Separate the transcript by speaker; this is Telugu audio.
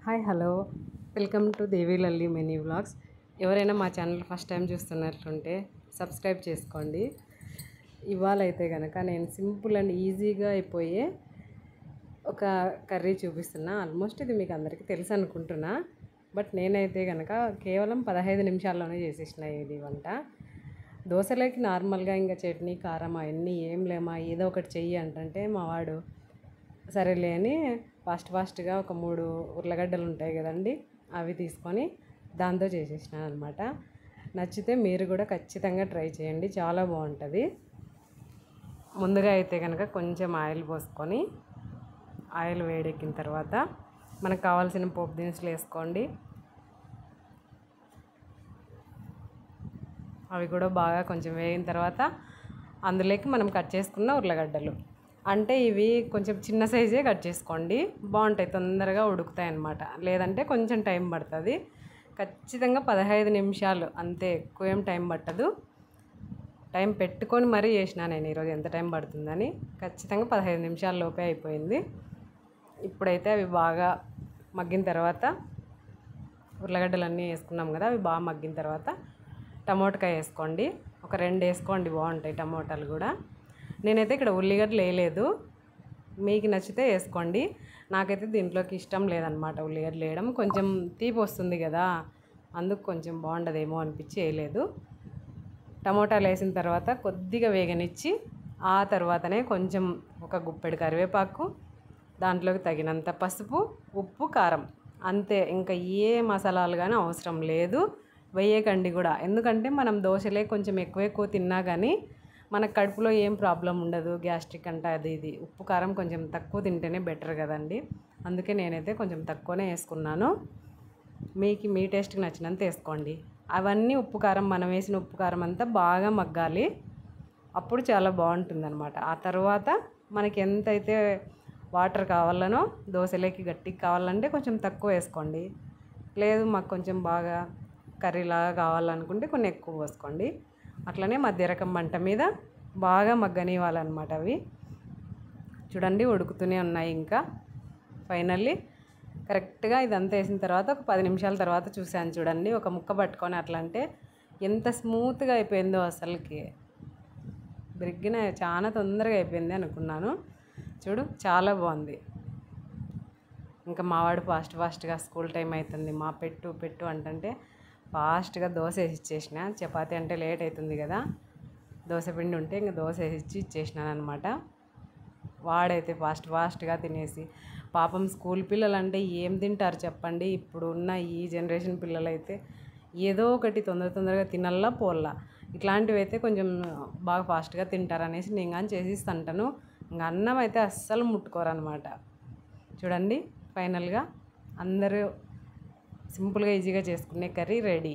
Speaker 1: Hi hello welcome to Devi Lalli mini vlogs. ఎవరైనా మా ఛానల్ ఫస్ట్ టైం చూస్తున్నట్లుంటే సబ్స్క్రైబ్ చేసుకోండి. ఇవాళ అయితే కనుక నేను సింపుల్ అండ్ ఈజీగా అయిపోయే ఒక కర్రీ చూపిస్తున్నా. ఆల్మోస్ట్ ఇది మీకు అందరికీ తెలుసు అనుకుంటున్నా, బట్ నేనైతే కనుక కేవలం 15 నిమిషాల్లోనే చేసేసిన ఇది వంట. దోశలోకి నార్మల్గా ఇంకా చట్నీ కారం అవన్నీ ఏం లేమా, ఏదో ఒకటి చెయ్యి అంటే మా వాడు సరేలే అని ఫాస్ట్గా ఒక 3 ఉర్లగడ్డలు ఉంటాయి కదండి, అవి తీసుకొని దాంతో చేసేసినాను అనమాట. నచ్చితే మీరు కూడా ఖచ్చితంగా ట్రై చేయండి, చాలా బాగుంటుంది. ముందుగా అయితే కనుక కొంచెం ఆయిల్ పోసుకొని, ఆయిల్ వేడెక్కిన తర్వాత మనకు కావాల్సిన పోపు దినుసులు వేసుకోండి. అవి కూడా బాగా కొంచెం వేగిన తర్వాత అందులోకి మనం కట్ చేసుకున్న ఉర్లగడ్డలు, అంటే ఇవి కొంచెం చిన్న సైజే కట్ చేసుకోండి, బాగుంటాయి, తొందరగా ఉడుకుతాయి అన్నమాట. లేదంటే కొంచెం టైం పడుతుంది. ఖచ్చితంగా 15 నిమిషాలు అంతే, ఎక్కువ ఏం టైం పట్టదు. టైం పెట్టుకొని మరీ చేసిన నేను ఈరోజు, ఎంత టైం పడుతుందని. ఖచ్చితంగా 15 నిమిషాల లోపే అయిపోయింది. ఇప్పుడైతే అవి బాగా మగ్గిన తర్వాత ఉర్లగడ్డలు అన్నీ వేసుకున్నాం కదా, అవి బాగా మగ్గిన తర్వాత టమోటాకాయ వేసుకోండి. ఒక 2 వేసుకోండి, బాగుంటాయి టమోటాలు కూడా. నేనైతే ఇక్కడ ఉల్లిగడ్డలు వేయలేదు, మీకు నచ్చితే వేసుకోండి. నాకైతే దీంట్లోకి ఇష్టం లేదనమాట ఉల్లిగడ్డలు వేయడం, కొంచెం తీపి వస్తుంది కదా, అందుకు కొంచెం బాగుండదేమో అనిపించి వేయలేదు. టమోటాలు వేసిన తర్వాత కొద్దిగా వేగనిచ్చి ఆ తర్వాతనే కొంచెం ఒక గుప్పెడు కరివేపాకు, దాంట్లోకి తగినంత పసుపు, ఉప్పు, కారం, అంతే. ఇంకా ఏ మసాలాలు కానీ అవసరం లేదు, వేయకండి కూడా. ఎందుకంటే మనం దోశలే కొంచెం ఎక్కువ తిన్నా కానీ మనకు కడుపులో ఏం ప్రాబ్లం ఉండదు, గ్యాస్ట్రిక్ అంటే అది ఇది. ఉప్పు కారం కొంచెం తక్కువ తింటేనే బెటర్ కదండి, అందుకే నేనైతే కొంచెం తక్కువనే వేసుకున్నాను. మీకు మీ టేస్ట్కి నచ్చినంత వేసుకోండి. అవన్నీ ఉప్పు కారం, మనం వేసిన ఉప్పు కారం అంతా బాగా మగ్గాలి, అప్పుడు చాలా బాగుంటుంది అనమాట. ఆ తర్వాత మనకి ఎంతైతే వాటర్ కావాలనో, దోశలోకి గట్టిగా కావాలంటే కొంచెం తక్కువ వేసుకోండి, లేదు మాకు కొంచెం బాగా కర్రీలాగా కావాలనుకుంటే కొన్ని ఎక్కువ పోసుకోండి. అట్లనే మధ్య రకం మంట మీద బాగా మగ్గనివ్వాలన్నమాట. అవి చూడండి ఉడుకుతూనే ఉన్నాయి. ఇంకా ఫైనల్లీ కరెక్ట్గా ఇదంతా వేసిన తర్వాత ఒక 10 నిమిషాల తర్వాత చూశాను, చూడండి ఒక ముక్క పట్టుకొని అట్లా అంటే ఎంత స్మూత్గా అయిపోయిందో, అసలుకి బ్రిగ్గిన చాలా తొందరగా అయిపోయింది అనుకున్నాను. చూడు చాలా బాగుంది. ఇంకా మావాడు ఫాస్ట్గా స్కూల్ టైం అవుతుంది, మా పెట్టు అంటే ఫాస్ట్గా దోశ వేసి ఇచ్చేసిన. చపాతీ అంటే లేట్ అవుతుంది కదా, దోశ పిండి ఉంటే ఇంకా దోశ వేసి ఇచ్చేసినాను అనమాట. వాడైతే ఫాస్ట్గా తినేసి, పాపం స్కూల్ పిల్లలు అంటే ఏం తింటారు చెప్పండి, ఇప్పుడు ఉన్న ఈ జనరేషన్ పిల్లలైతే ఏదో ఒకటి తొందరగా తినల్లా పోల్లా. ఇట్లాంటివి అయితే కొంచెం బాగా ఫాస్ట్గా తింటారనేసి నేను కానీ చేసిస్తుంటాను. ఇంకా అన్నం అయితే అస్సలు ముట్టుకోరనమాట. చూడండి ఫైనల్గా అందరూ సింపుల్గా ఈజీగా చేసుకునే కర్రీ రెడీ.